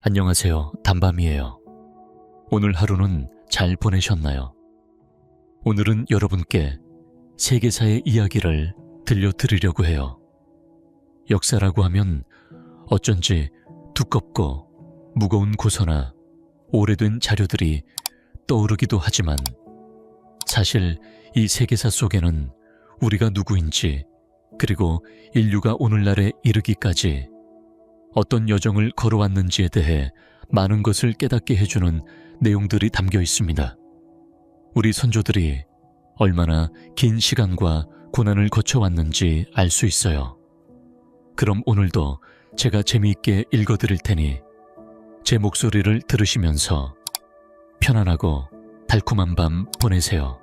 안녕하세요. 단밤이에요. 오늘 하루는 잘 보내셨나요? 오늘은 여러분께 세계사의 이야기를 들려드리려고 해요. 역사라고 하면 어쩐지 두껍고 무거운 고서나 오래된 자료들이 떠오르기도 하지만 사실 이 세계사 속에는 우리가 누구인지, 그리고 인류가 오늘날에 이르기까지 어떤 여정을 걸어왔는지에 대해 많은 것을 깨닫게 해주는 내용들이 담겨 있습니다. 우리 선조들이 얼마나 긴 시간과 고난을 거쳐왔는지 알 수 있어요. 그럼 오늘도 제가 재미있게 읽어드릴 테니 제 목소리를 들으시면서 편안하고 달콤한 밤 보내세요.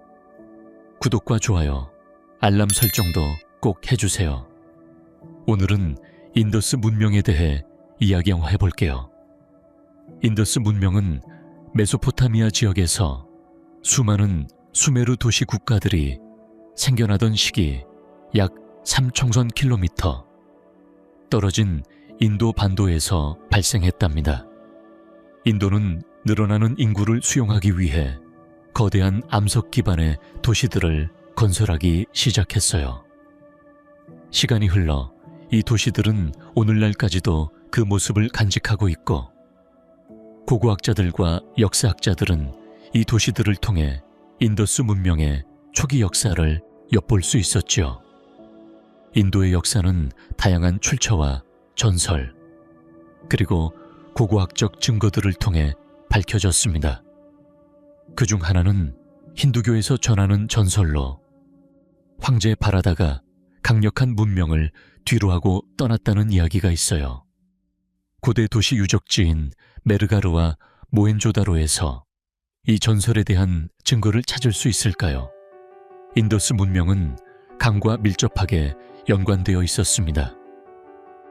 구독과 좋아요, 알람 설정도 꼭 해주세요. 오늘은 인더스 문명에 대해 이야기해 볼게요. 인더스 문명은 메소포타미아 지역에서 수많은 수메르 도시 국가들이 생겨나던 시기 약 3,000선 킬로미터 떨어진 인도 반도에서 발생했답니다. 인도는 늘어나는 인구를 수용하기 위해 거대한 암석 기반의 도시들을 건설하기 시작했어요. 시간이 흘러 이 도시들은 오늘날까지도 그 모습을 간직하고 있고, 고고학자들과 역사학자들은 이 도시들을 통해 인더스 문명의 초기 역사를 엿볼 수 있었지요. 인도의 역사는 다양한 출처와 전설, 그리고 고고학적 증거들을 통해 밝혀졌습니다. 그중 하나는 힌두교에서 전하는 전설로 황제 바라다가 강력한 문명을 뒤로하고 떠났다는 이야기가 있어요. 고대 도시 유적지인 메르가르와 모헨조다로에서 이 전설에 대한 증거를 찾을 수 있을까요? 인더스 문명은 강과 밀접하게 연관되어 있었습니다.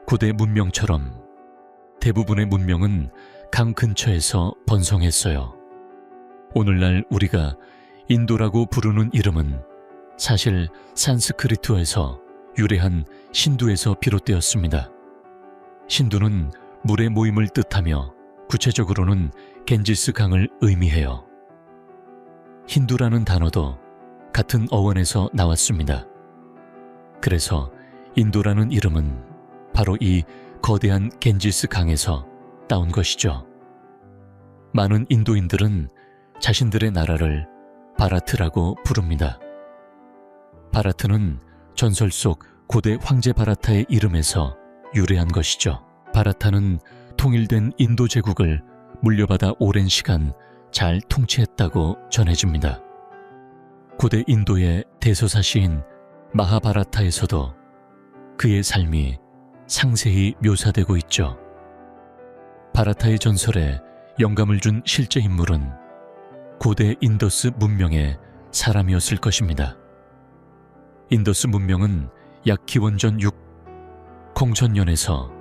고대 문명처럼 대부분의 문명은 강 근처에서 번성했어요. 오늘날 우리가 인도라고 부르는 이름은 사실 산스크리트어에서 유래한 신두에서 비롯되었습니다. 신두는 물의 모임을 뜻하며 구체적으로는 겐지스 강을 의미해요. 힌두라는 단어도 같은 어원에서 나왔습니다. 그래서 인도라는 이름은 바로 이 거대한 겐지스 강에서 따온 것이죠. 많은 인도인들은 자신들의 나라를 바라트라고 부릅니다. 바라트는 전설 속 고대 황제 바라타의 이름에서 유래한 것이죠. 바라타는 통일된 인도 제국을 물려받아 오랜 시간 잘 통치했다고 전해집니다. 고대 인도의 대서사시인 마하바라타에서도 그의 삶이 상세히 묘사되고 있죠. 바라타의 전설에 영감을 준 실제 인물은 고대 인더스 문명의 사람이었을 것입니다. 인더스 문명은 약 기원전 6, 공천년에서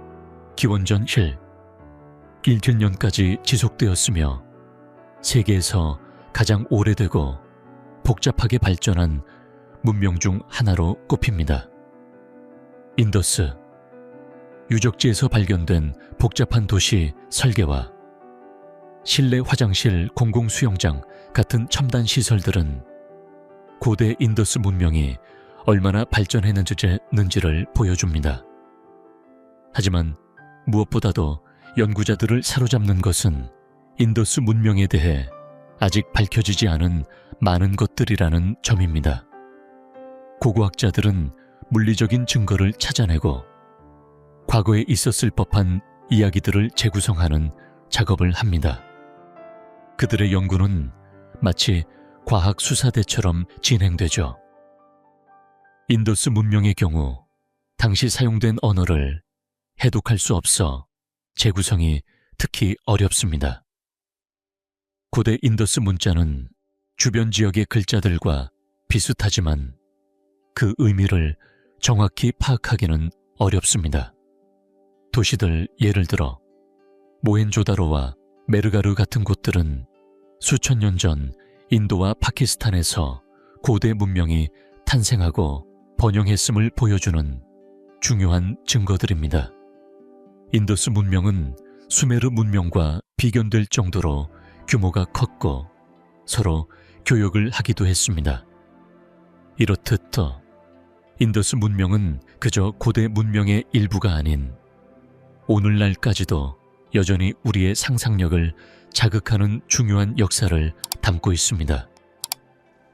기원전 7, 1길년까지 지속되었으며 세계에서 가장 오래되고 복잡하게 발전한 문명 중 하나로 꼽힙니다. 인더스, 유적지에서 발견된 복잡한 도시 설계와 실내 화장실, 공공수영장 같은 첨단 시설들은 고대 인더스 문명이 얼마나 발전했는지를 보여줍니다. 하지만 무엇보다도 연구자들을 사로잡는 것은 인더스 문명에 대해 아직 밝혀지지 않은 많은 것들이라는 점입니다. 고고학자들은 물리적인 증거를 찾아내고 과거에 있었을 법한 이야기들을 재구성하는 작업을 합니다. 그들의 연구는 마치 과학 수사대처럼 진행되죠. 인더스 문명의 경우 당시 사용된 언어를 해독할 수 없어 재구성이 특히 어렵습니다. 고대 인더스 문자는 주변 지역의 글자들과 비슷하지만 그 의미를 정확히 파악하기는 어렵습니다. 도시들, 예를 들어 모헨조다로와 메르가르 같은 곳들은 수천 년 전 인도와 파키스탄에서 고대 문명이 탄생하고 번영했음을 보여주는 중요한 증거들입니다. 인더스 문명은 수메르 문명과 비견될 정도로 규모가 컸고 서로 교역을 하기도 했습니다. 이렇듯 더 인더스 문명은 그저 고대 문명의 일부가 아닌 오늘날까지도 여전히 우리의 상상력을 자극하는 중요한 역사를 담고 있습니다.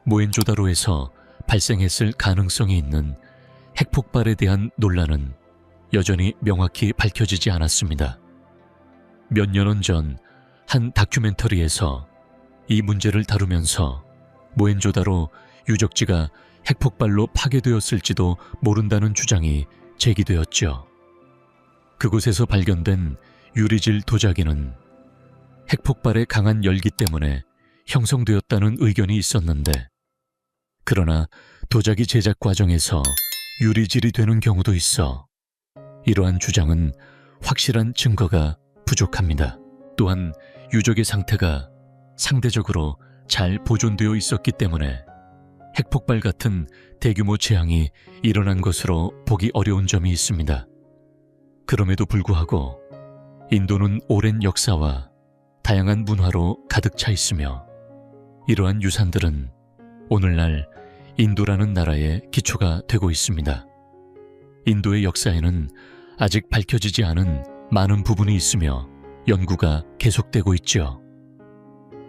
모헨조다로에서 발생했을 가능성이 있는 핵폭발에 대한 논란은 여전히 명확히 밝혀지지 않았습니다. 몇 년 전 한 다큐멘터리에서 이 문제를 다루면서 모헨조다로 유적지가 핵폭발로 파괴되었을지도 모른다는 주장이 제기되었죠. 그곳에서 발견된 유리질 도자기는 핵폭발의 강한 열기 때문에 형성되었다는 의견이 있었는데, 그러나 도자기 제작 과정에서 유리질이 되는 경우도 있어 이러한 주장은 확실한 증거가 부족합니다. 또한 유적의 상태가 상대적으로 잘 보존되어 있었기 때문에 핵폭발 같은 대규모 재앙이 일어난 것으로 보기 어려운 점이 있습니다. 그럼에도 불구하고 인도는 오랜 역사와 다양한 문화로 가득 차 있으며 이러한 유산들은 오늘날 인도라는 나라의 기초가 되고 있습니다. 인도의 역사에는 아직 밝혀지지 않은 많은 부분이 있으며 연구가 계속되고 있죠.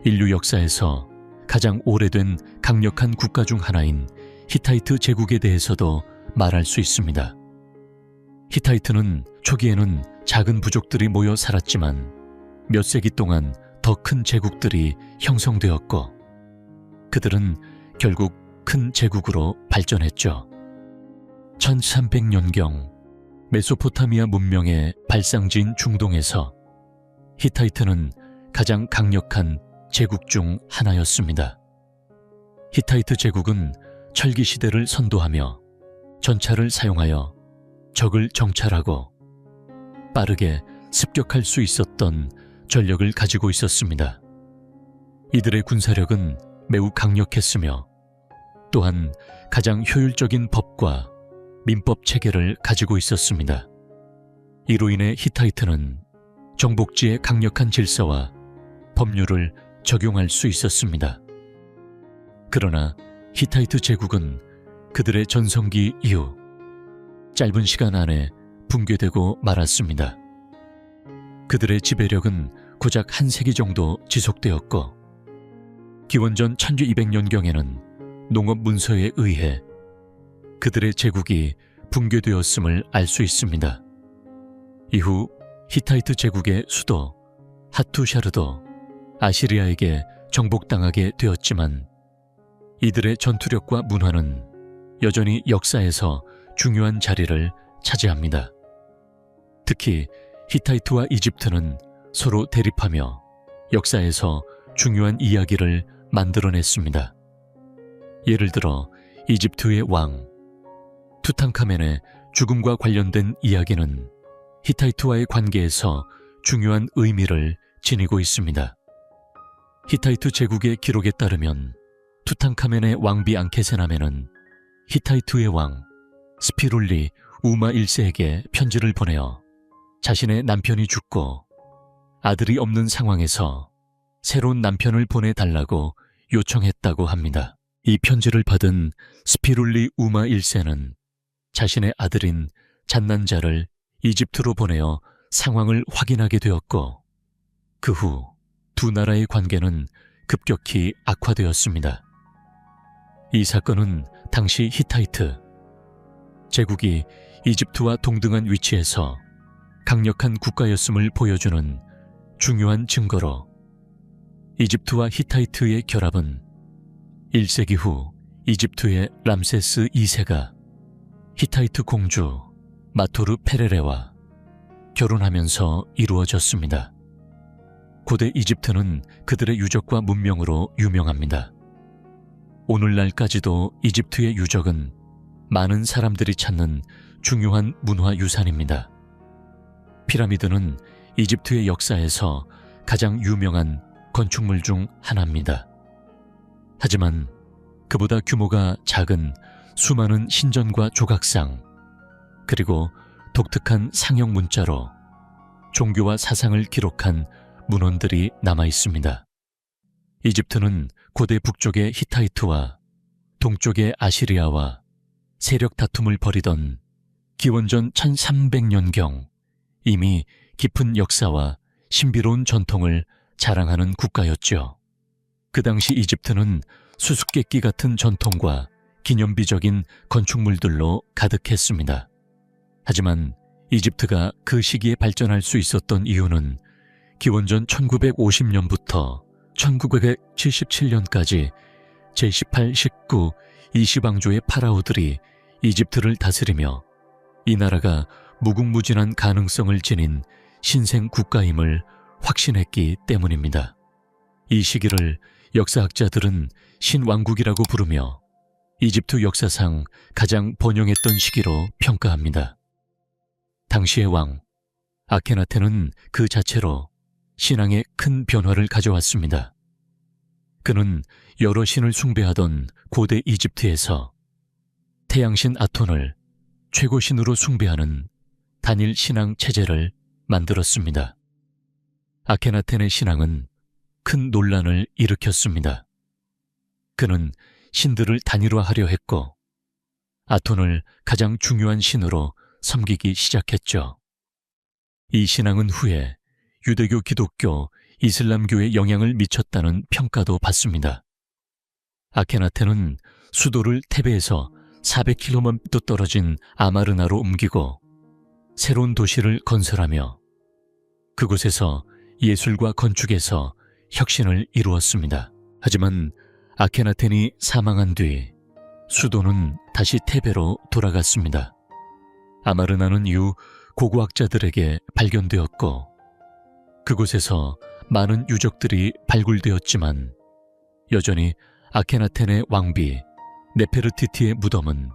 인류 역사에서 가장 오래된 강력한 국가 중 하나인 히타이트 제국에 대해서도 말할 수 있습니다. 히타이트는 초기에는 작은 부족들이 모여 살았지만 몇 세기 동안 더 큰 제국들이 형성되었고 그들은 결국 큰 제국으로 발전했죠. 1300년경 메소포타미아 문명의 발상지인 중동에서 히타이트는 가장 강력한 제국 중 하나였습니다. 히타이트 제국은 철기 시대를 선도하며 전차를 사용하여 적을 정찰하고 빠르게 습격할 수 있었던 전력을 가지고 있었습니다. 이들의 군사력은 매우 강력했으며 또한 가장 효율적인 법과 민법 체계를 가지고 있었습니다. 이로 인해 히타이트는 정복지의 강력한 질서와 법률을 적용할 수 있었습니다. 그러나 히타이트 제국은 그들의 전성기 이후 짧은 시간 안에 붕괴되고 말았습니다. 그들의 지배력은 고작 한 세기 정도 지속되었고 기원전 1200년경에는 농업 문서에 의해 그들의 제국이 붕괴되었음을 알 수 있습니다. 이후 히타이트 제국의 수도 하투샤르도 아시리아에게 정복당하게 되었지만 이들의 전투력과 문화는 여전히 역사에서 중요한 자리를 차지합니다. 특히 히타이트와 이집트는 서로 대립하며 역사에서 중요한 이야기를 만들어냈습니다. 예를 들어 이집트의 왕 투탕카멘의 죽음과 관련된 이야기는 히타이트와의 관계에서 중요한 의미를 지니고 있습니다. 히타이트 제국의 기록에 따르면 투탕카멘의 왕비 앙케세나멘은 히타이트의 왕 스피룰리 우마 1세에게 편지를 보내어 자신의 남편이 죽고 아들이 없는 상황에서 새로운 남편을 보내달라고 요청했다고 합니다. 이 편지를 받은 스피룰리 우마 1세는 자신의 아들인 잔난자를 이집트로 보내어 상황을 확인하게 되었고 그 후 두 나라의 관계는 급격히 악화되었습니다. 이 사건은 당시 히타이트 제국이 이집트와 동등한 위치에서 강력한 국가였음을 보여주는 중요한 증거로 이집트와 히타이트의 결합은 1세기 후 이집트의 람세스 2세가 히타이트 공주 마토르 페레레와 결혼하면서 이루어졌습니다. 고대 이집트는 그들의 유적과 문명으로 유명합니다. 오늘날까지도 이집트의 유적은 많은 사람들이 찾는 중요한 문화유산입니다. 피라미드는 이집트의 역사에서 가장 유명한 건축물 중 하나입니다. 하지만 그보다 규모가 작은 수많은 신전과 조각상, 그리고 독특한 상형 문자로 종교와 사상을 기록한 문헌들이 남아 있습니다. 이집트는 고대 북쪽의 히타이트와 동쪽의 아시리아와 세력 다툼을 벌이던 기원전 1300년경 이미 깊은 역사와 신비로운 전통을 자랑하는 국가였죠. 그 당시 이집트는 수수께끼 같은 전통과 기념비적인 건축물들로 가득했습니다. 하지만 이집트가 그 시기에 발전할 수 있었던 이유는 기원전 1950년부터 1977년까지 제18, 19, 20왕조의 파라오들이 이집트를 다스리며 이 나라가 무궁무진한 가능성을 지닌 신생 국가임을 확신했기 때문입니다. 이 시기를 역사학자들은 신왕국이라고 부르며 이집트 역사상 가장 번영했던 시기로 평가합니다. 당시의 왕 아케나텐은 그 자체로 신앙에 큰 변화를 가져왔습니다. 그는 여러 신을 숭배하던 고대 이집트에서 태양신 아톤을 최고신으로 숭배하는 단일 신앙 체제를 만들었습니다. 아케나텐의 신앙은 큰 논란을 일으켰습니다. 그는 신들을 단일화하려 했고 아톤을 가장 중요한 신으로 섬기기 시작했죠. 이 신앙은 후에 유대교, 기독교, 이슬람교에 영향을 미쳤다는 평가도 받습니다. 아케나텐은 수도를 테베에서 400km 떨어진 아마르나로 옮기고 새로운 도시를 건설하며 그곳에서 예술과 건축에서 혁신을 이루었습니다. 하지만 아케나텐이 사망한 뒤 수도는 다시 테베로 돌아갔습니다. 아마르나는 이후 고고학자들에게 발견되었고 그곳에서 많은 유적들이 발굴되었지만 여전히 아케나텐의 왕비 네페르티티의 무덤은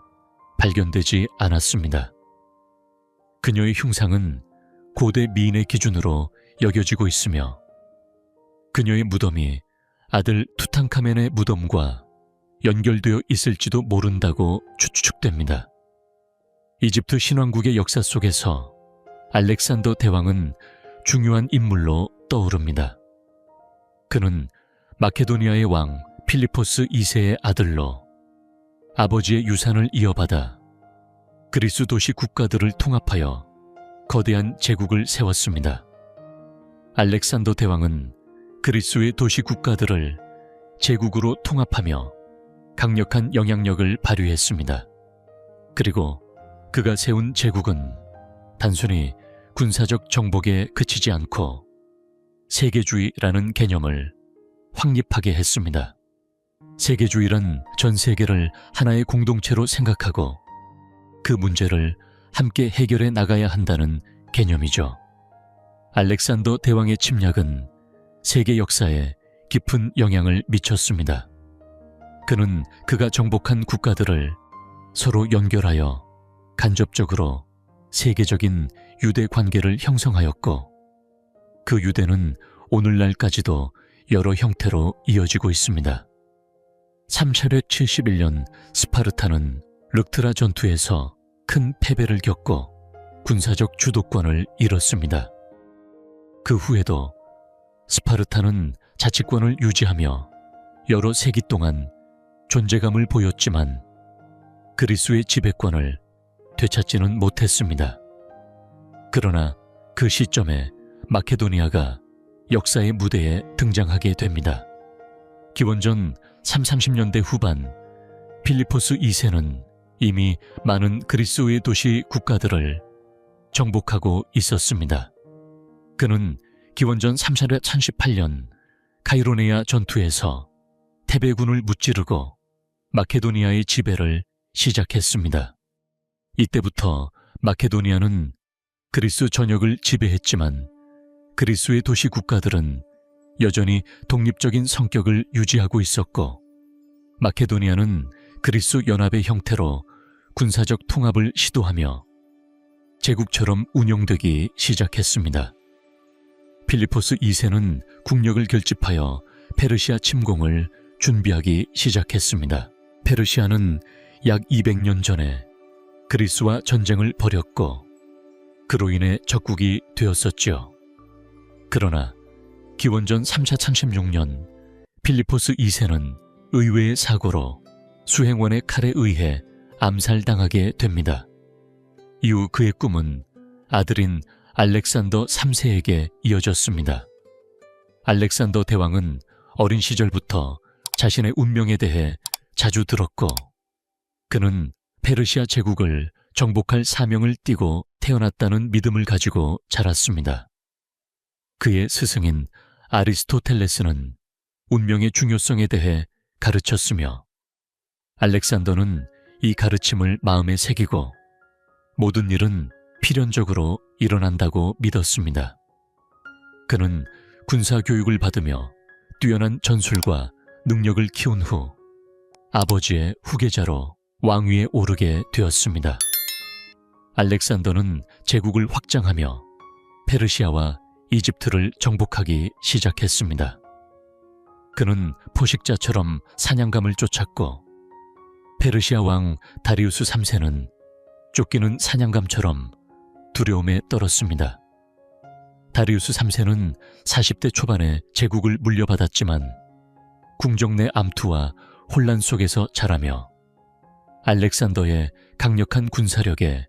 발견되지 않았습니다. 그녀의 흉상은 고대 미인의 기준으로 여겨지고 있으며 그녀의 무덤이 아들 투탕카멘의 무덤과 연결되어 있을지도 모른다고 추측됩니다. 이집트 신왕국의 역사 속에서 알렉산더 대왕은 중요한 인물로 떠오릅니다. 그는 마케도니아의 왕 필리포스 2세의 아들로 아버지의 유산을 이어받아 그리스 도시 국가들을 통합하여 거대한 제국을 세웠습니다. 알렉산더 대왕은 그리스의 도시 국가들을 제국으로 통합하며 강력한 영향력을 발휘했습니다. 그리고 그가 세운 제국은 단순히 군사적 정복에 그치지 않고 세계주의라는 개념을 확립하게 했습니다. 세계주의란 전 세계를 하나의 공동체로 생각하고 그 문제를 함께 해결해 나가야 한다는 개념이죠. 알렉산더 대왕의 침략은 세계 역사에 깊은 영향을 미쳤습니다. 그는 그가 정복한 국가들을 서로 연결하여 간접적으로 세계적인 유대 관계를 형성하였고 그 유대는 오늘날까지도 여러 형태로 이어지고 있습니다. 371년 스파르타는 르크트라 전투에서 큰 패배를 겪고 군사적 주도권을 잃었습니다. 그 후에도 스파르타는 자치권을 유지하며 여러 세기 동안 존재감을 보였지만 그리스의 지배권을 되찾지는 못했습니다. 그러나 그 시점에 마케도니아가 역사의 무대에 등장하게 됩니다. 기원전 330년대 후반 필리포스 2세는 이미 많은 그리스의 도시 국가들을 정복하고 있었습니다. 그는 기원전 338년 카이로네아 전투에서 테베군을 무찌르고 마케도니아의 지배를 시작했습니다. 이때부터 마케도니아는 그리스 전역을 지배했지만 그리스의 도시 국가들은 여전히 독립적인 성격을 유지하고 있었고 마케도니아는 그리스 연합의 형태로 군사적 통합을 시도하며 제국처럼 운영되기 시작했습니다. 필리포스 2세는 국력을 결집하여 페르시아 침공을 준비하기 시작했습니다. 페르시아는 약 200년 전에 그리스와 전쟁을 벌였고 그로 인해 적국이 되었었죠. 그러나 기원전 3차 36년 필리포스 2세는 의외의 사고로 수행원의 칼에 의해 암살당하게 됩니다. 이후 그의 꿈은 아들인 알렉산더 3세에게 이어졌습니다. 알렉산더 대왕은 어린 시절부터 자신의 운명에 대해 자주 들었고, 그는 페르시아 제국을 정복할 사명을 띠고 태어났다는 믿음을 가지고 자랐습니다. 그의 스승인 아리스토텔레스는 운명의 중요성에 대해 가르쳤으며, 알렉산더는 이 가르침을 마음에 새기고 모든 일은 필연적으로 일어난다고 믿었습니다. 그는 군사 교육을 받으며 뛰어난 전술과 능력을 키운 후 아버지의 후계자로 왕위에 오르게 되었습니다. 알렉산더는 제국을 확장하며 페르시아와 이집트를 정복하기 시작했습니다. 그는 포식자처럼 사냥감을 쫓았고, 페르시아 왕 다리우스 3세는 쫓기는 사냥감처럼 두려움에 떨었습니다. 다리우스 3세는 40대 초반에 제국을 물려받았지만 궁정 내 암투와 혼란 속에서 자라며 알렉산더의 강력한 군사력에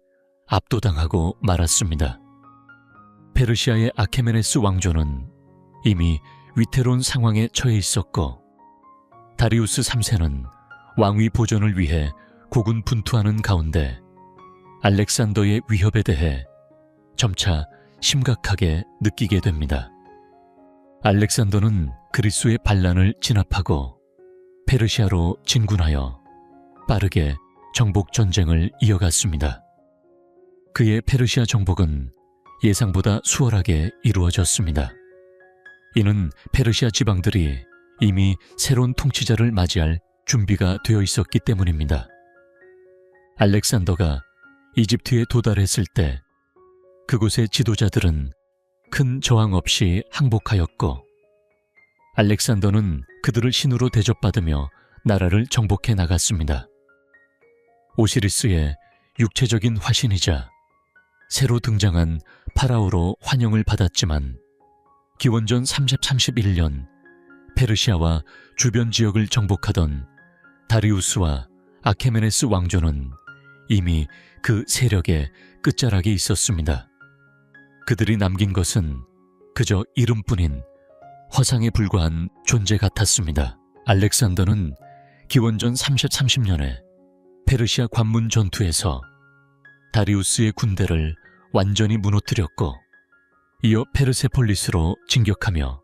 압도당하고 말았습니다. 페르시아의 아케메네스 왕조는 이미 위태로운 상황에 처해 있었고, 다리우스 3세는 왕위 보존을 위해 고군분투하는 가운데 알렉산더의 위협에 대해 점차 심각하게 느끼게 됩니다. 알렉산더는 그리스의 반란을 진압하고 페르시아로 진군하여 빠르게 정복 전쟁을 이어갔습니다. 그의 페르시아 정복은 예상보다 수월하게 이루어졌습니다. 이는 페르시아 지방들이 이미 새로운 통치자를 맞이할 준비가 되어 있었기 때문입니다. 알렉산더가 이집트에 도달했을 때 그곳의 지도자들은 큰 저항 없이 항복하였고, 알렉산더는 그들을 신으로 대접받으며 나라를 정복해 나갔습니다. 오시리스의 육체적인 화신이자 새로 등장한 파라오로 환영을 받았지만, 기원전 331년 페르시아와 주변 지역을 정복하던 다리우스와 아케메네스 왕조는 이미 그 세력의 끝자락에 있었습니다. 그들이 남긴 것은 그저 이름뿐인 허상에 불과한 존재 같았습니다. 알렉산더는 기원전 30년에 페르시아 관문 전투에서 다리우스의 군대를 완전히 무너뜨렸고, 이어 페르세폴리스로 진격하며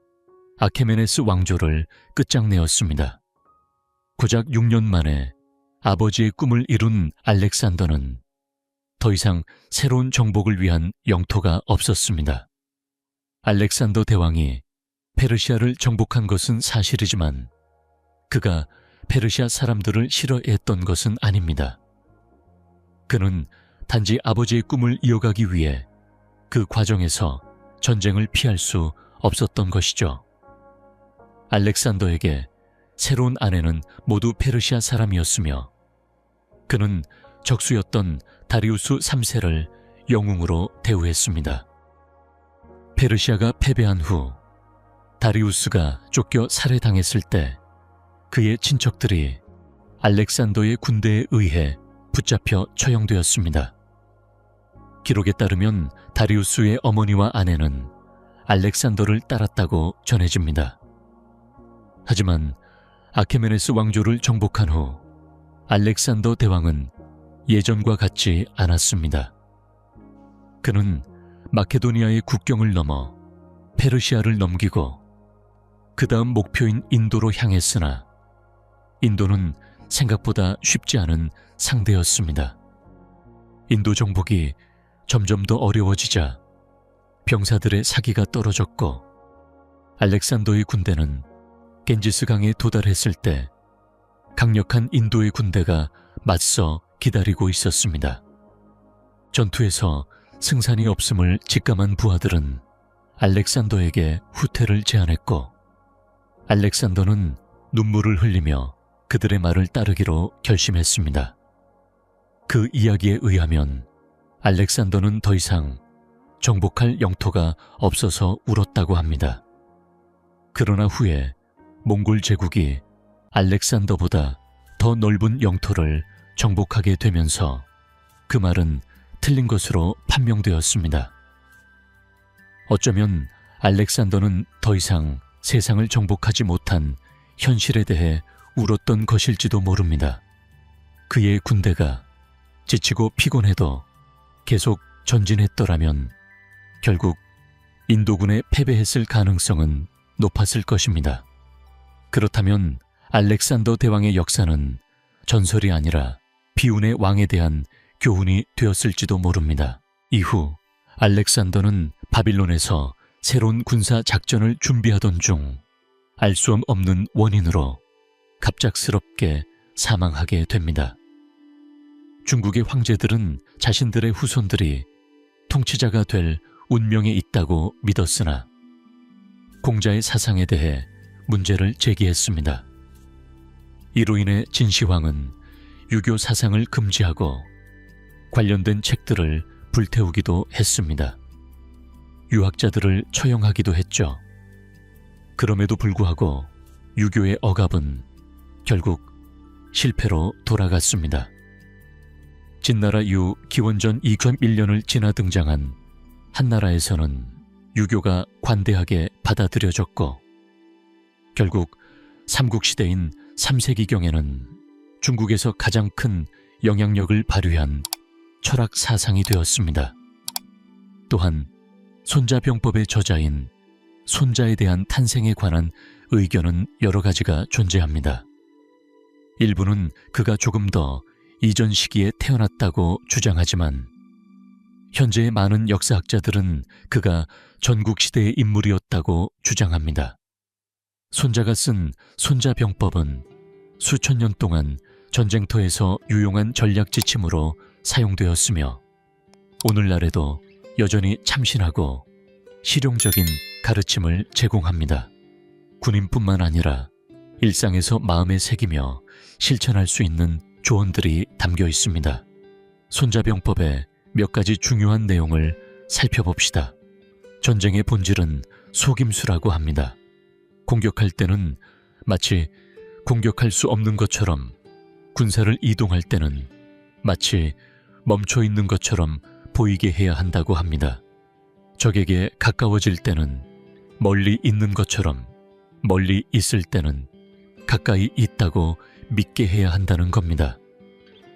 아케메네스 왕조를 끝장내었습니다. 고작 6년 만에 아버지의 꿈을 이룬 알렉산더는 더 이상 새로운 정복을 위한 영토가 없었습니다. 알렉산더 대왕이 페르시아를 정복한 것은 사실이지만 그가 페르시아 사람들을 싫어했던 것은 아닙니다. 그는 단지 아버지의 꿈을 이어가기 위해 그 과정에서 전쟁을 피할 수 없었던 것이죠. 알렉산더에게 새로운 아내는 모두 페르시아 사람이었으며, 그는 적수였던 다리우스 3세를 영웅으로 대우했습니다. 페르시아가 패배한 후 다리우스가 쫓겨 살해당했을 때 그의 친척들이 알렉산더의 군대에 의해 붙잡혀 처형되었습니다. 기록에 따르면 다리우스의 어머니와 아내는 알렉산더를 따랐다고 전해집니다. 하지만 아케메네스 왕조를 정복한 후 알렉산더 대왕은 예전과 같지 않았습니다. 그는 마케도니아의 국경을 넘어 페르시아를 넘기고 그 다음 목표인 인도로 향했으나 인도는 생각보다 쉽지 않은 상대였습니다. 인도 정복이 점점 더 어려워지자 병사들의 사기가 떨어졌고, 알렉산더의 군대는 겐지스강에 도달했을 때 강력한 인도의 군대가 맞서 기다리고 있었습니다. 전투에서 승산이 없음을 직감한 부하들은 알렉산더에게 후퇴를 제안했고, 알렉산더는 눈물을 흘리며 그들의 말을 따르기로 결심했습니다. 그 이야기에 의하면 알렉산더는 더 이상 정복할 영토가 없어서 울었다고 합니다. 그러나 후에 몽골 제국이 알렉산더보다 더 넓은 영토를 정복하게 되면서 그 말은 틀린 것으로 판명되었습니다. 어쩌면 알렉산더는 더 이상 세상을 정복하지 못한 현실에 대해 울었던 것일지도 모릅니다. 그의 군대가 지치고 피곤해도 계속 전진했더라면 결국 인도군에 패배했을 가능성은 높았을 것입니다. 그렇다면 알렉산더 대왕의 역사는 전설이 아니라 비운의 왕에 대한 교훈이 되었을지도 모릅니다. 이후 알렉산더는 바빌론에서 새로운 군사 작전을 준비하던 중 알 수 없는 원인으로 갑작스럽게 사망하게 됩니다. 중국의 황제들은 자신들의 후손들이 통치자가 될 운명에 있다고 믿었으나 공자의 사상에 대해 문제를 제기했습니다. 이로 인해 진시황은 유교 사상을 금지하고 관련된 책들을 불태우기도 했습니다. 유학자들을 처형하기도 했죠. 그럼에도 불구하고 유교의 억압은 결국 실패로 돌아갔습니다. 진나라 이후 기원전 2.1년을 지나 등장한 한나라에서는 유교가 관대하게 받아들여졌고 결국 삼국시대인 3세기경에는 중국에서 가장 큰 영향력을 발휘한 철학 사상이 되었습니다. 또한 손자병법의 저자인 손자에 대한 탄생에 관한 의견은 여러 가지가 존재합니다. 일부는 그가 조금 더 이전 시기에 태어났다고 주장하지만 현재의 많은 역사학자들은 그가 전국시대의 인물이었다고 주장합니다. 손자가 쓴 손자병법은 수천 년 동안 전쟁터에서 유용한 전략 지침으로 사용되었으며 오늘날에도 여전히 참신하고 실용적인 가르침을 제공합니다. 군인뿐만 아니라 일상에서 마음에 새기며 실천할 수 있는 조언들이 담겨 있습니다. 손자병법의 몇 가지 중요한 내용을 살펴봅시다. 전쟁의 본질은 속임수라고 합니다. 공격할 때는 마치 공격할 수 없는 것처럼, 군사를 이동할 때는 마치 멈춰 있는 것처럼 보이게 해야 한다고 합니다. 적에게 가까워질 때는 멀리 있는 것처럼, 멀리 있을 때는 가까이 있다고 믿게 해야 한다는 겁니다.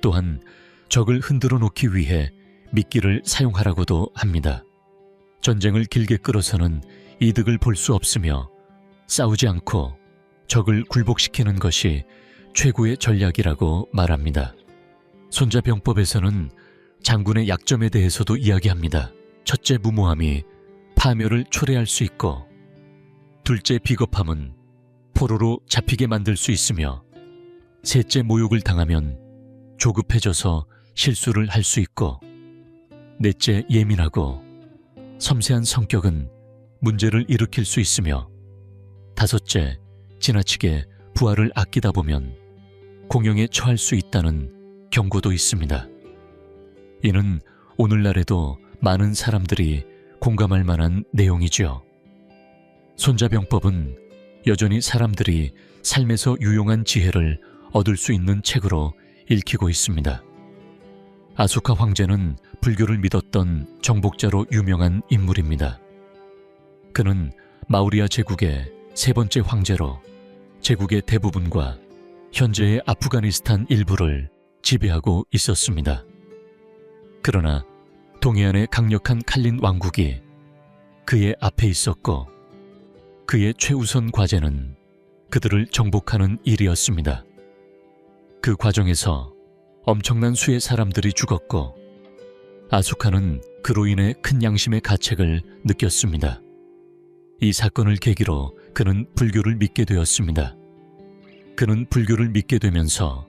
또한 적을 흔들어 놓기 위해 미끼를 사용하라고도 합니다. 전쟁을 길게 끌어서는 이득을 볼 수 없으며 싸우지 않고 적을 굴복시키는 것이 최고의 전략이라고 말합니다. 손자병법에서는 장군의 약점에 대해서도 이야기합니다. 첫째, 무모함이 파멸을 초래할 수 있고, 둘째, 비겁함은 포로로 잡히게 만들 수 있으며, 셋째, 모욕을 당하면 조급해져서 실수를 할 수 있고, 넷째, 예민하고 섬세한 성격은 문제를 일으킬 수 있으며, 다섯째, 지나치게 부하를 아끼다 보면 공영에 처할 수 있다는 경고도 있습니다. 이는 오늘날에도 많은 사람들이 공감할 만한 내용이지요. 손자병법은 여전히 사람들이 삶에서 유용한 지혜를 얻을 수 있는 책으로 읽히고 있습니다. 아소카 황제는 불교를 믿었던 정복자로 유명한 인물입니다. 그는 마우리아 제국의 세 번째 황제로 제국의 대부분과 현재의 아프가니스탄 일부를 지배하고 있었습니다. 그러나 동해안의 강력한 칼린 왕국이 그의 앞에 있었고, 그의 최우선 과제는 그들을 정복하는 일이었습니다. 그 과정에서 엄청난 수의 사람들이 죽었고, 아소카는 그로 인해 큰 양심의 가책을 느꼈습니다. 이 사건을 계기로 그는 불교를 믿게 되었습니다. 그는 불교를 믿게 되면서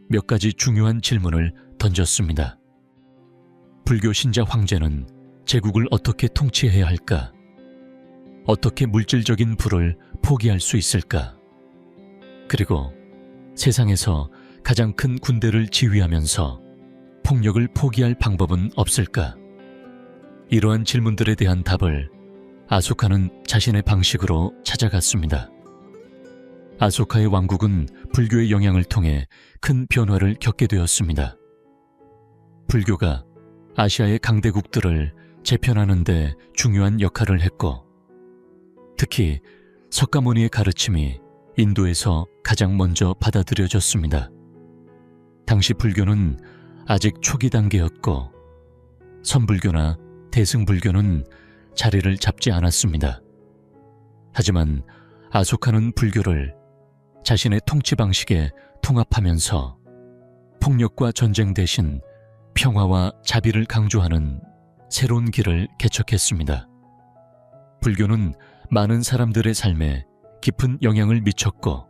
몇 가지 중요한 질문을 던졌습니다. 불교 신자 황제는 제국을 어떻게 통치해야 할까? 어떻게 물질적인 부를 포기할 수 있을까? 그리고 세상에서 가장 큰 군대를 지휘하면서 폭력을 포기할 방법은 없을까? 이러한 질문들에 대한 답을 아소카는 자신의 방식으로 찾아갔습니다. 아소카의 왕국은 불교의 영향을 통해 큰 변화를 겪게 되었습니다. 불교가 아시아의 강대국들을 재편하는 데 중요한 역할을 했고, 특히 석가모니의 가르침이 인도에서 가장 먼저 받아들여졌습니다. 당시 불교는 아직 초기 단계였고 선불교나 대승불교는 자리를 잡지 않았습니다. 하지만 아소카는 불교를 자신의 통치 방식에 통합하면서 폭력과 전쟁 대신 평화와 자비를 강조하는 새로운 길을 개척했습니다. 불교는 많은 사람들의 삶에 깊은 영향을 미쳤고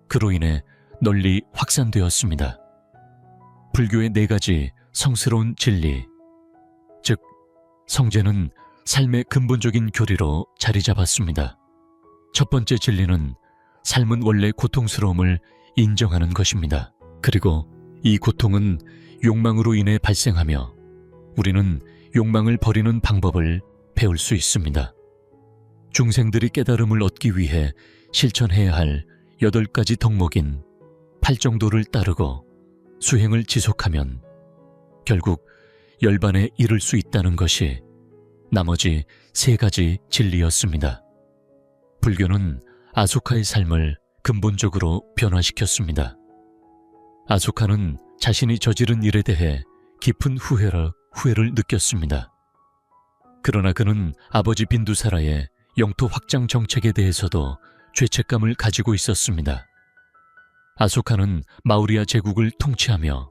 그로 인해 널리 확산되었습니다. 불교의 4가지 성스러운 진리, 즉 성제는 삶의 근본적인 교리로 자리 잡았습니다. 첫 번째 진리는 삶은 원래 고통스러움을 인정하는 것입니다. 그리고 이 고통은 욕망으로 인해 발생하며 우리는 욕망을 버리는 방법을 배울 수 있습니다. 중생들이 깨달음을 얻기 위해 실천해야 할 8가지 덕목인 팔정도를 따르고 수행을 지속하면 결국 열반에 이를 수 있다는 것이 나머지 3가지 진리였습니다. 불교는 아소카의 삶을 근본적으로 변화시켰습니다. 아소카는 자신이 저지른 일에 대해 깊은 후회를 느꼈습니다. 그러나 그는 아버지 빈두사라의 영토 확장 정책에 대해서도 죄책감을 가지고 있었습니다. 아소카는 마우리아 제국을 통치하며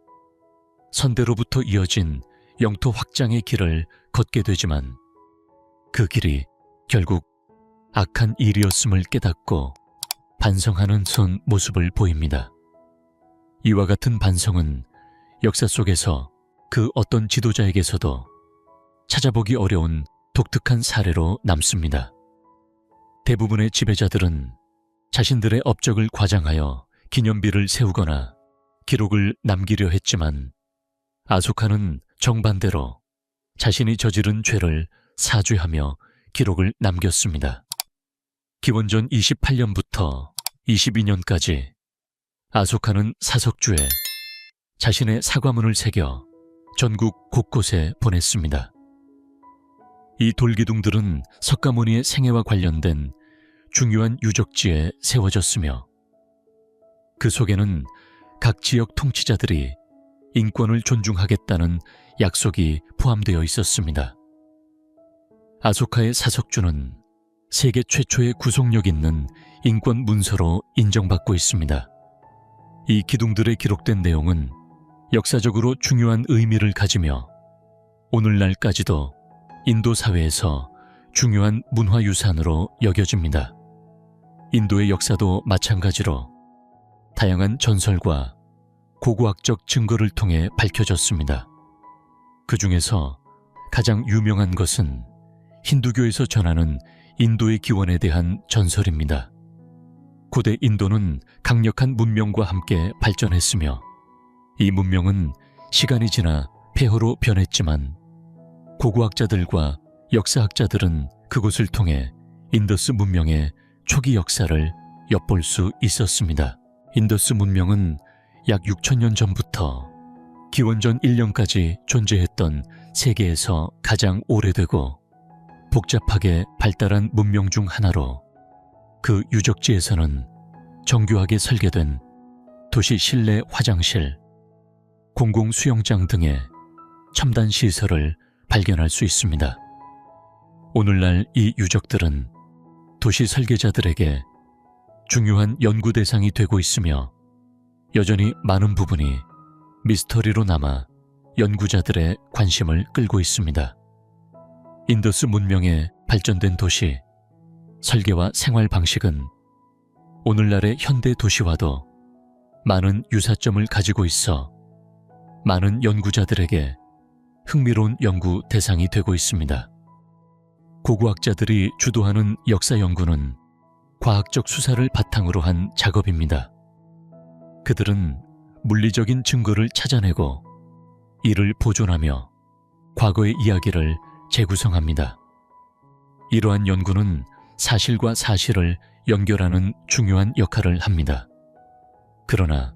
선대로부터 이어진 영토 확장의 길을 걷게 되지만 그 길이 결국 악한 일이었음을 깨닫고 반성하는 선 모습을 보입니다. 이와 같은 반성은 역사 속에서 그 어떤 지도자에게서도 찾아보기 어려운 독특한 사례로 남습니다. 대부분의 지배자들은 자신들의 업적을 과장하여 기념비를 세우거나 기록을 남기려 했지만 아소카는 정반대로 자신이 저지른 죄를 사죄하며 기록을 남겼습니다. 기원전 28년부터 22년까지 아소카는 사석주에 자신의 사과문을 새겨 전국 곳곳에 보냈습니다. 이 돌기둥들은 석가모니의 생애와 관련된 중요한 유적지에 세워졌으며 그 속에는 각 지역 통치자들이 인권을 존중하겠다는 약속이 포함되어 있었습니다. 아소카의 사석주는 세계 최초의 구속력 있는 인권 문서로 인정받고 있습니다. 이 기둥들에 기록된 내용은 역사적으로 중요한 의미를 가지며 오늘날까지도 인도 사회에서 중요한 문화유산으로 여겨집니다. 인도의 역사도 마찬가지로 다양한 전설과 고고학적 증거를 통해 밝혀졌습니다. 그 중에서 가장 유명한 것은 힌두교에서 전하는 인도의 기원에 대한 전설입니다. 고대 인도는 강력한 문명과 함께 발전했으며 이 문명은 시간이 지나 폐허로 변했지만 고고학자들과 역사학자들은 그곳을 통해 인더스 문명의 초기 역사를 엿볼 수 있었습니다. 인더스 문명은 약 6,000년 전부터 기원전 1년까지 존재했던 세계에서 가장 오래되고 복잡하게 발달한 문명 중 하나로 그 유적지에서는 정교하게 설계된 도시 실내 화장실, 공공 수영장 등의 첨단 시설을 발견할 수 있습니다. 오늘날 이 유적들은 도시 설계자들에게 중요한 연구 대상이 되고 있으며 여전히 많은 부분이 미스터리로 남아 연구자들의 관심을 끌고 있습니다. 인더스 문명의 발전된 도시, 설계와 생활 방식은 오늘날의 현대 도시와도 많은 유사점을 가지고 있어 많은 연구자들에게 흥미로운 연구 대상이 되고 있습니다. 고고학자들이 주도하는 역사 연구는 과학적 수사를 바탕으로 한 작업입니다. 그들은 물리적인 증거를 찾아내고 이를 보존하며 과거의 이야기를 재구성합니다. 이러한 연구는 사실과 사실을 연결하는 중요한 역할을 합니다. 그러나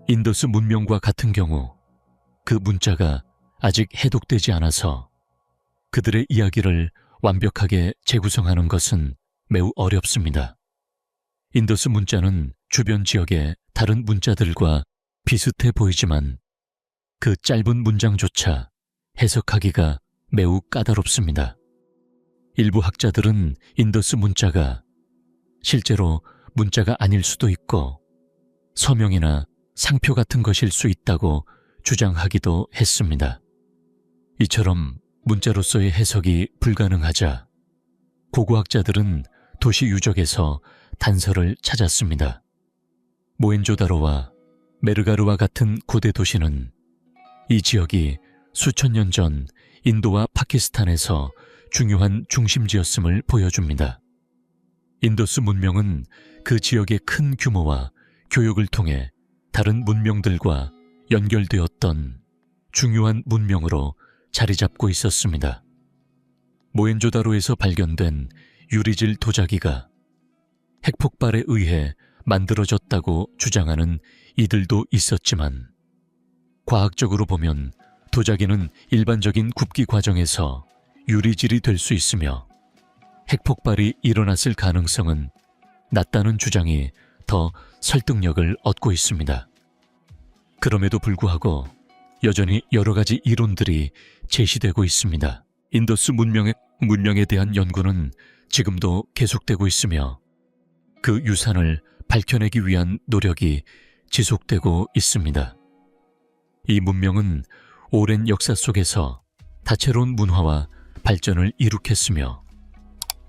인더스 문명과 같은 경우 그 문자가 아직 해독되지 않아서 그들의 이야기를 완벽하게 재구성하는 것은 매우 어렵습니다. 인더스 문자는 주변 지역의 다른 문자들과 비슷해 보이지만 그 짧은 문장조차 해석하기가 매우 까다롭습니다. 일부 학자들은 인더스 문자가 실제로 문자가 아닐 수도 있고 서명이나 상표 같은 것일 수 있다고 주장하기도 했습니다. 이처럼 문자로서의 해석이 불가능하자 고고학자들은 도시 유적에서 단서를 찾았습니다. 모헨조다로와 메르가르와 같은 고대 도시는 이 지역이 수천 년 전 인도와 파키스탄에서 중요한 중심지였음을 보여줍니다. 인더스 문명은 그 지역의 큰 규모와 교역을 통해 다른 문명들과 연결되었던 중요한 문명으로 자리 잡고 있었습니다. 모헨조다로에서 발견된 유리질 도자기가 핵폭발에 의해 만들어졌다고 주장하는 이들도 있었지만 과학적으로 보면 도자기는 일반적인 굽기 과정에서 유리질이 될 수 있으며 핵폭발이 일어났을 가능성은 낮다는 주장이 더 설득력을 얻고 있습니다. 그럼에도 불구하고 여전히 여러 가지 이론들이 제시되고 있습니다. 인더스 문명에 대한 연구는 지금도 계속되고 있으며 그 유산을 밝혀내기 위한 노력이 지속되고 있습니다. 이 문명은 오랜 역사 속에서 다채로운 문화와 발전을 이룩했으며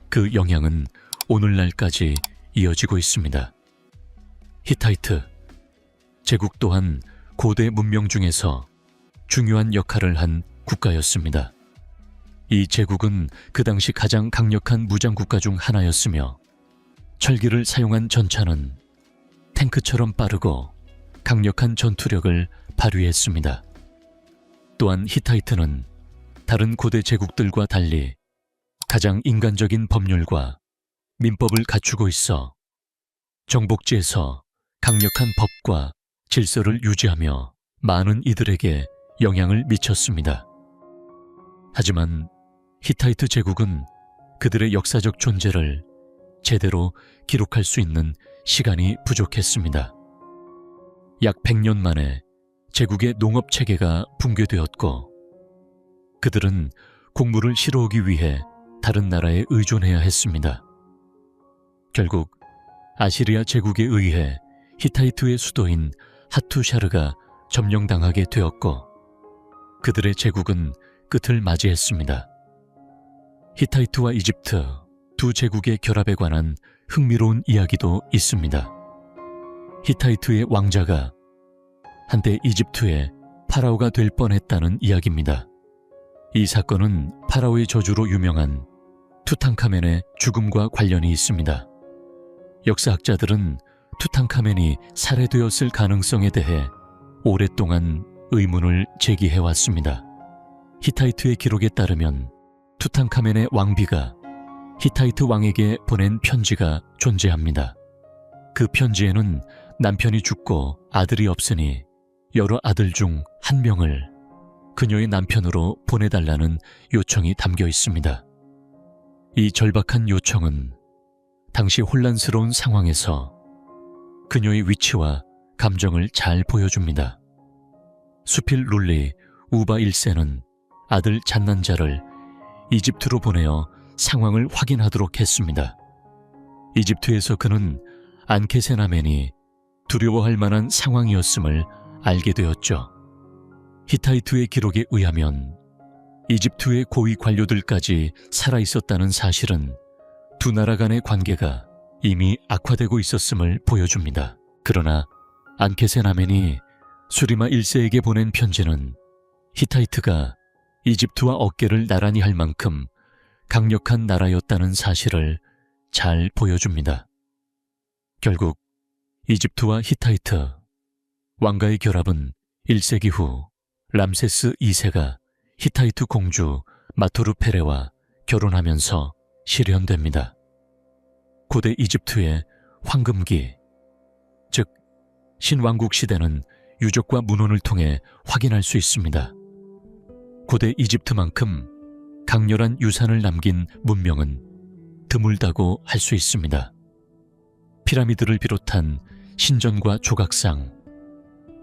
그 영향은 오늘날까지 이어지고 있습니다. 히타이트 제국 또한 고대 문명 중에서 중요한 역할을 한 국가였습니다. 이 제국은 그 당시 가장 강력한 무장국가 중 하나였으며 철기를 사용한 전차는 탱크처럼 빠르고 강력한 전투력을 발휘했습니다. 또한 히타이트는 다른 고대 제국들과 달리 가장 인간적인 법률과 민법을 갖추고 있어 정복지에서 강력한 법과 질서를 유지하며 많은 이들에게 영향을 미쳤습니다. 하지만 히타이트 제국은 그들의 역사적 존재를 제대로 기록할 수 있는 시간이 부족했습니다. 약 100년 만에 제국의 농업 체계가 붕괴되었고 그들은 곡물을 실어오기 위해 다른 나라에 의존해야 했습니다. 결국 아시리아 제국에 의해 히타이트의 수도인 하투샤르가 점령당하게 되었고 그들의 제국은 끝을 맞이했습니다. 히타이트와 이집트 두 제국의 결합에 관한 흥미로운 이야기도 있습니다. 히타이트의 왕자가 한때 이집트의 파라오가 될 뻔했다는 이야기입니다. 이 사건은 파라오의 저주로 유명한 투탕카멘의 죽음과 관련이 있습니다. 역사학자들은 투탕카멘이 살해되었을 가능성에 대해 오랫동안 의문을 제기해왔습니다. 히타이트의 기록에 따르면 투탕카멘의 왕비가 히타이트 왕에게 보낸 편지가 존재합니다. 그 편지에는 남편이 죽고 아들이 없으니 여러 아들 중 한 명을 그녀의 남편으로 보내달라는 요청이 담겨 있습니다. 이 절박한 요청은 당시 혼란스러운 상황에서 그녀의 위치와 감정을 잘 보여줍니다. 수필 룰리 우바 1세는 아들 잔난자를 이집트로 보내어 상황을 확인하도록 했습니다. 이집트에서 그는 안케세나멘이 두려워할 만한 상황이었음을 알게 되었죠. 히타이트의 기록에 의하면 이집트의 고위 관료들까지 살아있었다는 사실은 두 나라 간의 관계가 이미 악화되고 있었음을 보여줍니다. 그러나 안케세나멘이 수리마 1세에게 보낸 편지는 히타이트가 이집트와 어깨를 나란히 할 만큼 강력한 나라였다는 사실을 잘 보여줍니다. 결국 이집트와 히타이트, 왕가의 결합은 1세기 후 람세스 2세가 히타이트 공주 마토르페레와 결혼하면서 실현됩니다. 고대 이집트의 황금기, 즉 신왕국 시대는 유적과 문헌을 통해 확인할 수 있습니다. 고대 이집트만큼 강렬한 유산을 남긴 문명은 드물다고 할 수 있습니다. 피라미드를 비롯한 신전과 조각상,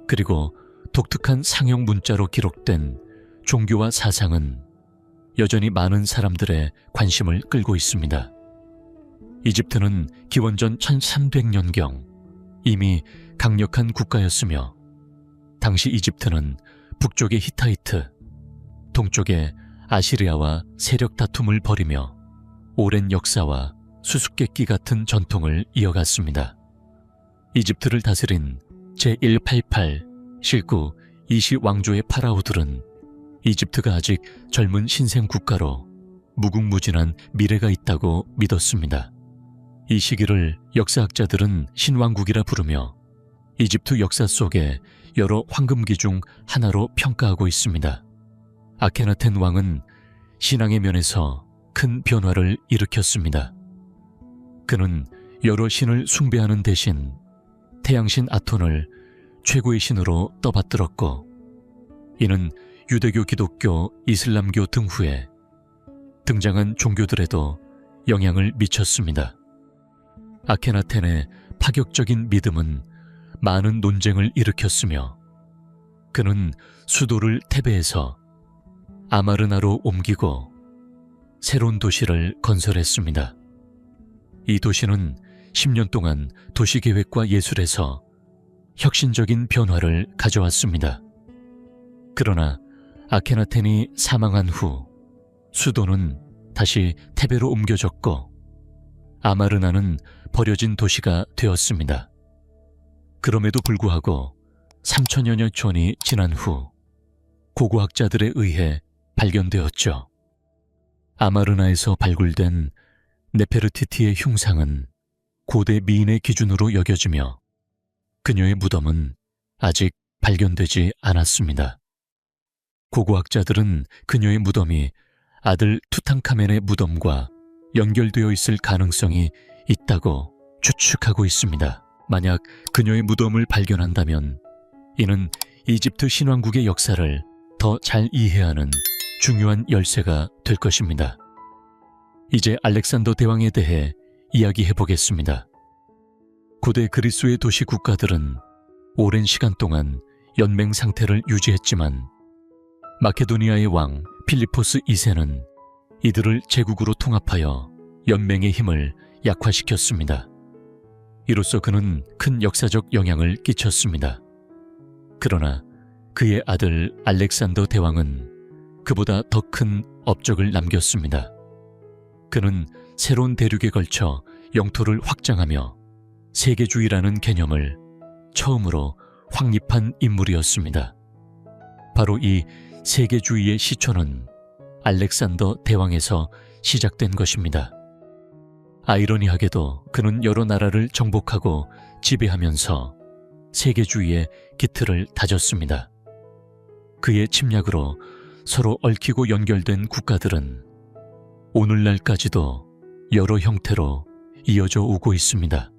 그리고 독특한 상형 문자로 기록된 종교와 사상은 여전히 많은 사람들의 관심을 끌고 있습니다. 이집트는 기원전 1300년경 이미 강력한 국가였으며, 당시 이집트는 북쪽의 히타이트, 동쪽의 아시리아와 세력 다툼을 벌이며 오랜 역사와 수수께끼 같은 전통을 이어갔습니다. 이집트를 다스린 제188 실구 이시 왕조의 파라오들은 이집트가 아직 젊은 신생 국가로 무궁무진한 미래가 있다고 믿었습니다. 이 시기를 역사학자들은 신왕국이라 부르며 이집트 역사 속에 여러 황금기 중 하나로 평가하고 있습니다. 아케나텐 왕은 신앙의 면에서 큰 변화를 일으켰습니다. 그는 여러 신을 숭배하는 대신 태양신 아톤을 최고의 신으로 떠받들었고, 이는 유대교, 기독교, 이슬람교 등 후에 등장한 종교들에도 영향을 미쳤습니다. 아케나텐의 파격적인 믿음은 많은 논쟁을 일으켰으며, 그는 수도를 테베에서 아마르나로 옮기고 새로운 도시를 건설했습니다. 이 도시는 10년 동안 도시계획과 예술에서 혁신적인 변화를 가져왔습니다. 그러나 아케나텐이 사망한 후 수도는 다시 테베로 옮겨졌고 아마르나는 버려진 도시가 되었습니다. 그럼에도 불구하고 3000여 년 전이 지난 후 고고학자들에 의해 발견되었죠. 아마르나에서 발굴된 네페르티티의 흉상은 고대 미인의 기준으로 여겨지며 그녀의 무덤은 아직 발견되지 않았습니다. 고고학자들은 그녀의 무덤이 아들 투탕카멘의 무덤과 연결되어 있을 가능성이 있다고 추측하고 있습니다. 만약 그녀의 무덤을 발견한다면 이는 이집트 신왕국의 역사를 더 잘 이해하는 중요한 열쇠가 될 것입니다. 이제 알렉산더 대왕에 대해 이야기해 보겠습니다. 고대 그리스의 도시 국가들은 오랜 시간 동안 연맹 상태를 유지했지만 마케도니아의 왕 필리포스 2세는 이들을 제국으로 통합하여 연맹의 힘을 약화시켰습니다. 이로써 그는 큰 역사적 영향을 끼쳤습니다. 그러나 그의 아들 알렉산더 대왕은 그보다 더 큰 업적을 남겼습니다. 그는 새로운 대륙에 걸쳐 영토를 확장하며 세계주의라는 개념을 처음으로 확립한 인물이었습니다. 바로 이 세계주의의 시초는 알렉산더 대왕에서 시작된 것입니다. 아이러니하게도 그는 여러 나라를 정복하고 지배하면서 세계주의의 기틀을 다졌습니다. 그의 침략으로 서로 얽히고 연결된 국가들은 오늘날까지도 여러 형태로 이어져 오고 있습니다.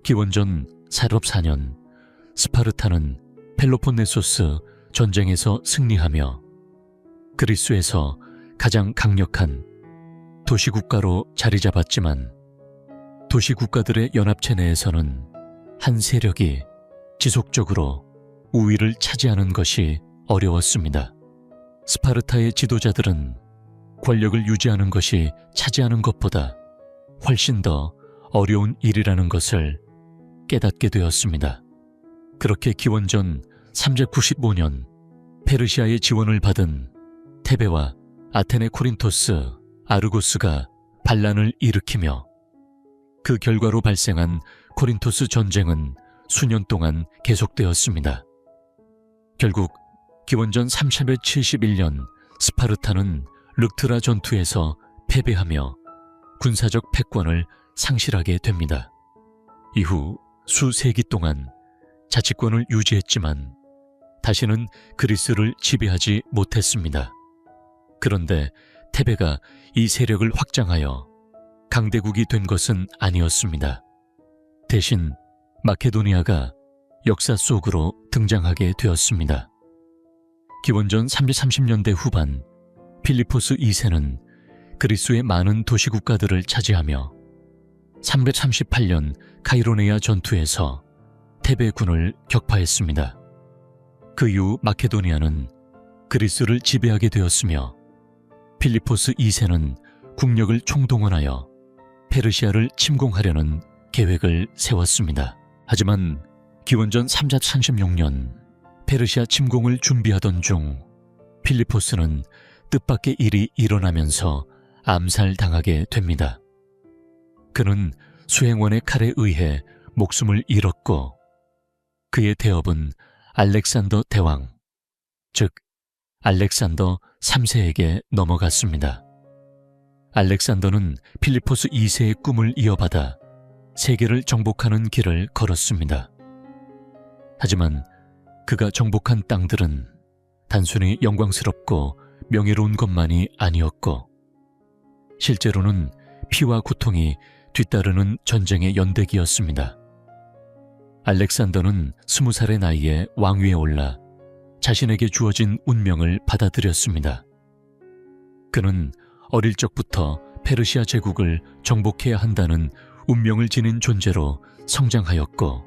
기원전 404년 스파르타는 펠로폰네소스 전쟁에서 승리하며 그리스에서 가장 강력한 도시국가로 자리 잡았지만 도시국가들의 연합체 내에서는 한 세력이 지속적으로 우위를 차지하는 것이 어려웠습니다. 스파르타의 지도자들은 권력을 유지하는 것이 차지하는 것보다 훨씬 더 어려운 일이라는 것을 깨닫게 되었습니다. 그렇게 기원전 395년 페르시아의 지원을 받은 테베와 아테네 코린토스 아르고스가 반란을 일으키며 그 결과로 발생한 코린토스 전쟁은 수년 동안 계속되었습니다. 결국 기원전 371년 스파르타는 르크트라 전투에서 패배하며 군사적 패권을 상실하게 됩니다. 이후 수세기 동안 자치권을 유지했지만 다시는 그리스를 지배하지 못했습니다. 그런데 테베가 이 세력을 확장하여 강대국이 된 것은 아니었습니다. 대신 마케도니아가 역사 속으로 등장하게 되었습니다. 기원전 330년대 후반 필리포스 2세는 그리스의 많은 도시국가들을 차지하며 338년 카이로네아 전투에서 테베군을 격파했습니다. 그 이후 마케도니아는 그리스를 지배하게 되었으며 필리포스 2세는 국력을 총동원하여 페르시아를 침공하려는 계획을 세웠습니다. 하지만 기원전 336년 페르시아 침공을 준비하던 중 필리포스는 뜻밖의 일이 일어나면서 암살당하게 됩니다. 그는 수행원의 칼에 의해 목숨을 잃었고 그의 대업은 알렉산더 대왕, 즉 알렉산더 3세에게 넘어갔습니다. 알렉산더는 필리포스 2세의 꿈을 이어받아 세계를 정복하는 길을 걸었습니다. 하지만 그가 정복한 땅들은 단순히 영광스럽고 명예로운 것만이 아니었고 실제로는 피와 고통이 뒤따르는 전쟁의 연대기였습니다. 알렉산더는 20살의 나이에 왕위에 올라 자신에게 주어진 운명을 받아들였습니다. 그는 어릴 적부터 페르시아 제국을 정복해야 한다는 운명을 지닌 존재로 성장하였고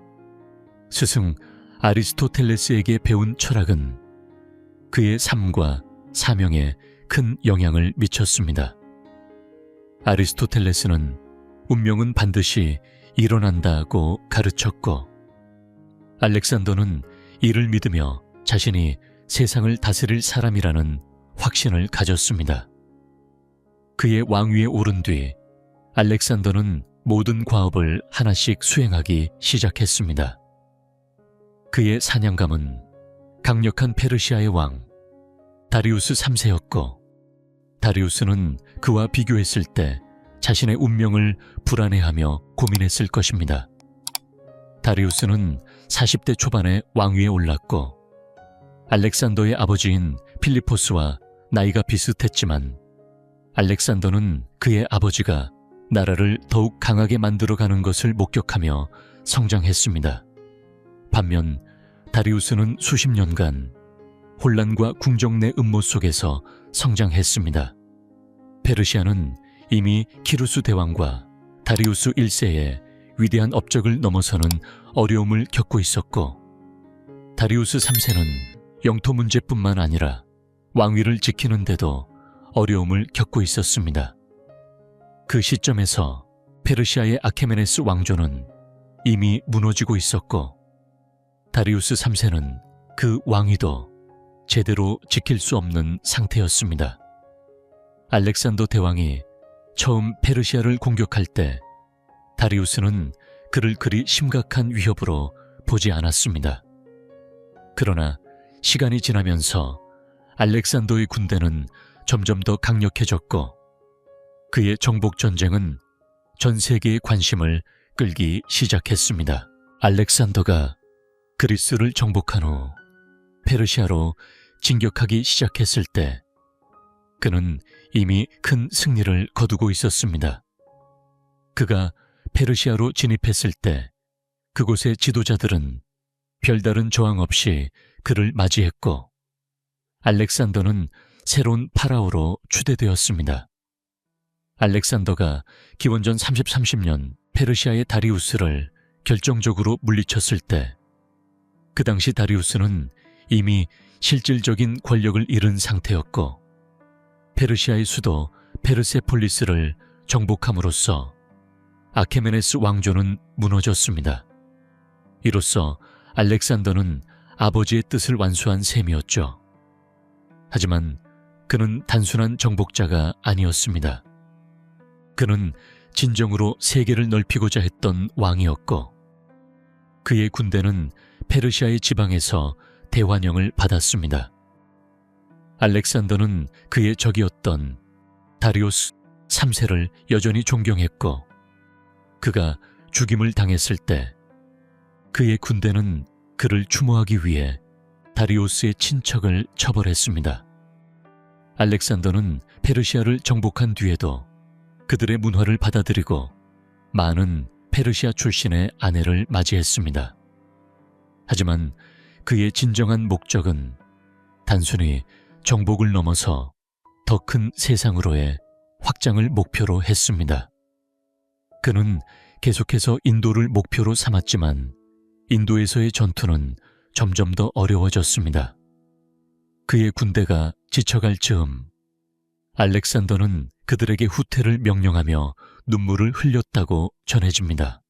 스승 아리스토텔레스에게 배운 철학은 그의 삶과 사명에 큰 영향을 미쳤습니다. 아리스토텔레스는 운명은 반드시 일어난다고 가르쳤고 알렉산더는 이를 믿으며 자신이 세상을 다스릴 사람이라는 확신을 가졌습니다. 그의 왕위에 오른 뒤 알렉산더는 모든 과업을 하나씩 수행하기 시작했습니다. 그의 사냥감은 강력한 페르시아의 왕 다리우스 3세였고 다리우스는 그와 비교했을 때 자신의 운명을 불안해하며 고민했을 것입니다. 다리우스는 40대 초반에 왕위에 올랐고 알렉산더의 아버지인 필리포스와 나이가 비슷했지만 알렉산더는 그의 아버지가 나라를 더욱 강하게 만들어가는 것을 목격하며 성장했습니다. 반면 다리우스는 수십 년간 혼란과 궁정 내 음모 속에서 성장했습니다. 페르시아는 이미 키루스 대왕과 다리우스 1세의 위대한 업적을 넘어서는 어려움을 겪고 있었고 다리우스 3세는 영토 문제뿐만 아니라 왕위를 지키는데도 어려움을 겪고 있었습니다. 그 시점에서 페르시아의 아케메네스 왕조는 이미 무너지고 있었고 다리우스 3세는 그 왕위도 제대로 지킬 수 없는 상태였습니다. 알렉산더 대왕이 처음 페르시아를 공격할 때 다리우스는 그를 그리 심각한 위협으로 보지 않았습니다. 그러나 시간이 지나면서 알렉산더의 군대는 점점 더 강력해졌고 그의 정복 전쟁은 전 세계의 관심을 끌기 시작했습니다. 알렉산더가 그리스를 정복한 후 페르시아로 진격하기 시작했을 때 그는 이미 큰 승리를 거두고 있었습니다. 그가 페르시아로 진입했을 때 그곳의 지도자들은 별다른 저항 없이 그를 맞이했고 알렉산더는 새로운 파라오로 추대되었습니다. 알렉산더가 기원전 30년 페르시아의 다리우스를 결정적으로 물리쳤을 때 그 당시 다리우스는 이미 실질적인 권력을 잃은 상태였고 페르시아의 수도 페르세폴리스를 정복함으로써 아케메네스 왕조는 무너졌습니다. 이로써 알렉산더는 아버지의 뜻을 완수한 셈이었죠. 하지만 그는 단순한 정복자가 아니었습니다. 그는 진정으로 세계를 넓히고자 했던 왕이었고 그의 군대는 페르시아의 지방에서 대환영을 받았습니다. 알렉산더는 그의 적이었던 다리우스 3세를 여전히 존경했고 그가 죽임을 당했을 때 그의 군대는 그를 추모하기 위해 다리우스의 친척을 처벌했습니다. 알렉산더는 페르시아를 정복한 뒤에도 그들의 문화를 받아들이고 많은 페르시아 출신의 아내를 맞이했습니다. 하지만 그의 진정한 목적은 단순히 정복을 넘어서 더 큰 세상으로의 확장을 목표로 했습니다. 그는 계속해서 인도를 목표로 삼았지만 인도에서의 전투는 점점 더 어려워졌습니다. 그의 군대가 지쳐갈 즈음 알렉산더는 그들에게 후퇴를 명령하며 눈물을 흘렸다고 전해집니다.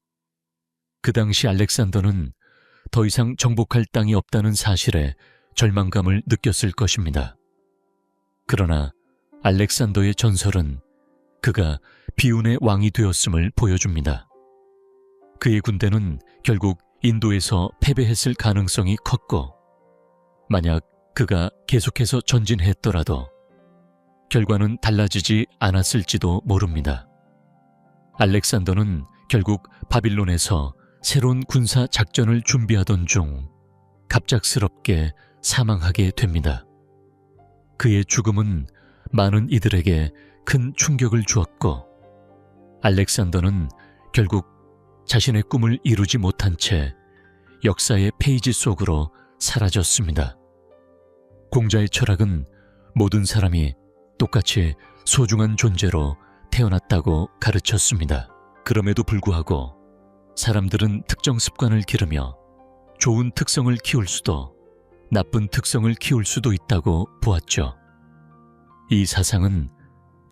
그 당시 알렉산더는 더 이상 정복할 땅이 없다는 사실에 절망감을 느꼈을 것입니다. 그러나 알렉산더의 전설은 그가 비운의 왕이 되었음을 보여줍니다. 그의 군대는 결국 인도에서 패배했을 가능성이 컸고, 만약 그가 계속해서 전진했더라도 결과는 달라지지 않았을지도 모릅니다. 알렉산더는 결국 바빌론에서 새로운 군사 작전을 준비하던 중 갑작스럽게 사망하게 됩니다. 그의 죽음은 많은 이들에게 큰 충격을 주었고, 알렉산더는 결국 자신의 꿈을 이루지 못한 채 역사의 페이지 속으로 사라졌습니다. 공자의 철학은 모든 사람이 똑같이 소중한 존재로 태어났다고 가르쳤습니다. 그럼에도 불구하고 사람들은 특정 습관을 기르며 좋은 특성을 키울 수도 나쁜 특성을 키울 수도 있다고 보았죠. 이 사상은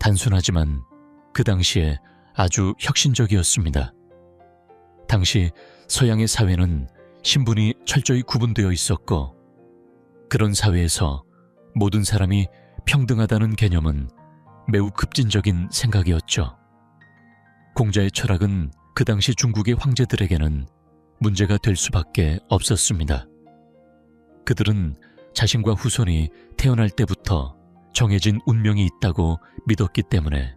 단순하지만 그 당시에 아주 혁신적이었습니다. 당시 서양의 사회는 신분이 철저히 구분되어 있었고, 그런 사회에서 모든 사람이 평등하다는 개념은 매우 급진적인 생각이었죠. 공자의 철학은 그 당시 중국의 황제들에게는 문제가 될 수밖에 없었습니다. 그들은 자신과 후손이 태어날 때부터 정해진 운명이 있다고 믿었기 때문에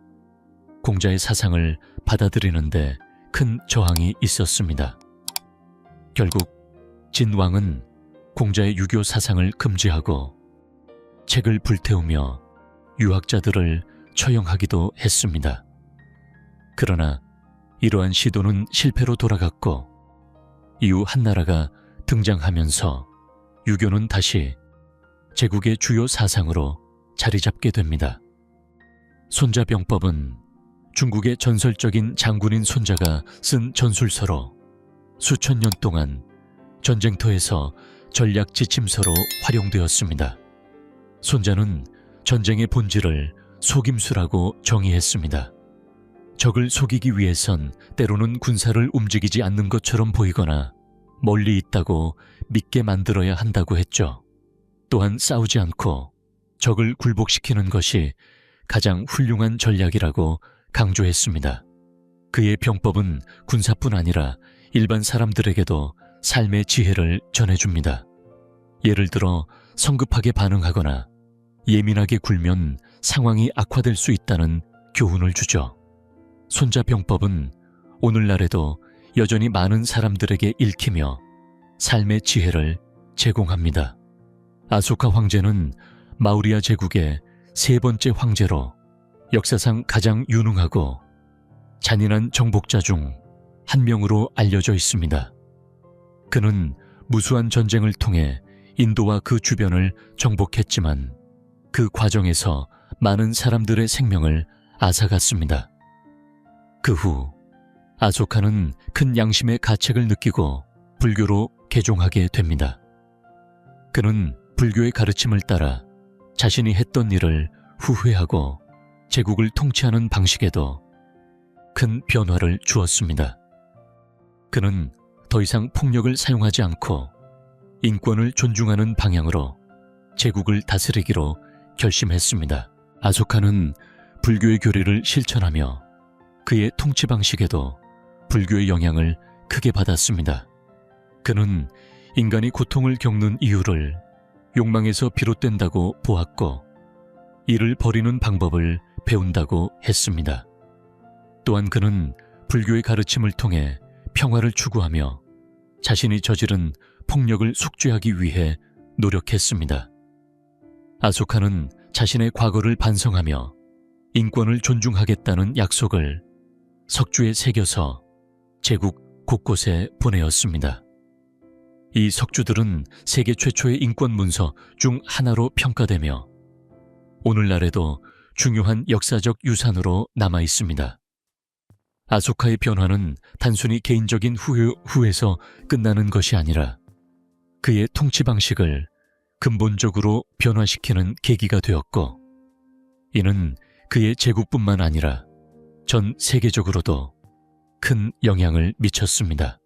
공자의 사상을 받아들이는데 큰 저항이 있었습니다. 결국 진왕은 공자의 유교 사상을 금지하고 책을 불태우며 유학자들을 처형하기도 했습니다. 그러나 이러한 시도는 실패로 돌아갔고, 이후 한나라가 등장하면서 유교는 다시 제국의 주요 사상으로 자리 잡게 됩니다. 손자병법은 중국의 전설적인 장군인 손자가 쓴 전술서로 수천 년 동안 전쟁터에서 전략 지침서로 활용되었습니다. 손자는 전쟁의 본질을 속임수라고 정의했습니다. 적을 속이기 위해선 때로는 군사를 움직이지 않는 것처럼 보이거나 멀리 있다고 믿게 만들어야 한다고 했죠. 또한 싸우지 않고 적을 굴복시키는 것이 가장 훌륭한 전략이라고 강조했습니다. 그의 병법은 군사뿐 아니라 일반 사람들에게도 삶의 지혜를 전해줍니다. 예를 들어 성급하게 반응하거나 예민하게 굴면 상황이 악화될 수 있다는 교훈을 주죠. 손자병법은 오늘날에도 여전히 많은 사람들에게 읽히며 삶의 지혜를 제공합니다. 아소카 황제는 마우리아 제국의 세 번째 황제로 역사상 가장 유능하고 잔인한 정복자 중 한 명으로 알려져 있습니다. 그는 무수한 전쟁을 통해 인도와 그 주변을 정복했지만 그 과정에서 많은 사람들의 생명을 앗아갔습니다. 그 후 아소카는 큰 양심의 가책을 느끼고 불교로 개종하게 됩니다. 그는 불교의 가르침을 따라 자신이 했던 일을 후회하고 제국을 통치하는 방식에도 큰 변화를 주었습니다. 그는 더 이상 폭력을 사용하지 않고 인권을 존중하는 방향으로 제국을 다스리기로 결심했습니다. 아소카는 불교의 교리를 실천하며 그의 통치 방식에도 불교의 영향을 크게 받았습니다. 그는 인간이 고통을 겪는 이유를 욕망에서 비롯된다고 보았고, 이를 버리는 방법을 배운다고 했습니다. 또한 그는 불교의 가르침을 통해 평화를 추구하며 자신이 저지른 폭력을 숙지하기 위해 노력했습니다. 아소카는 자신의 과거를 반성하며 인권을 존중하겠다는 약속을 석주에 새겨서 제국 곳곳에 보내었습니다. 이 석주들은 세계 최초의 인권 문서 중 하나로 평가되며 오늘날에도 중요한 역사적 유산으로 남아 있습니다. 아소카의 변화는 단순히 개인적인 후회에서 끝나는 것이 아니라 그의 통치 방식을 근본적으로 변화시키는 계기가 되었고, 이는 그의 제국뿐만 아니라 전 세계적으로도 큰 영향을 미쳤습니다.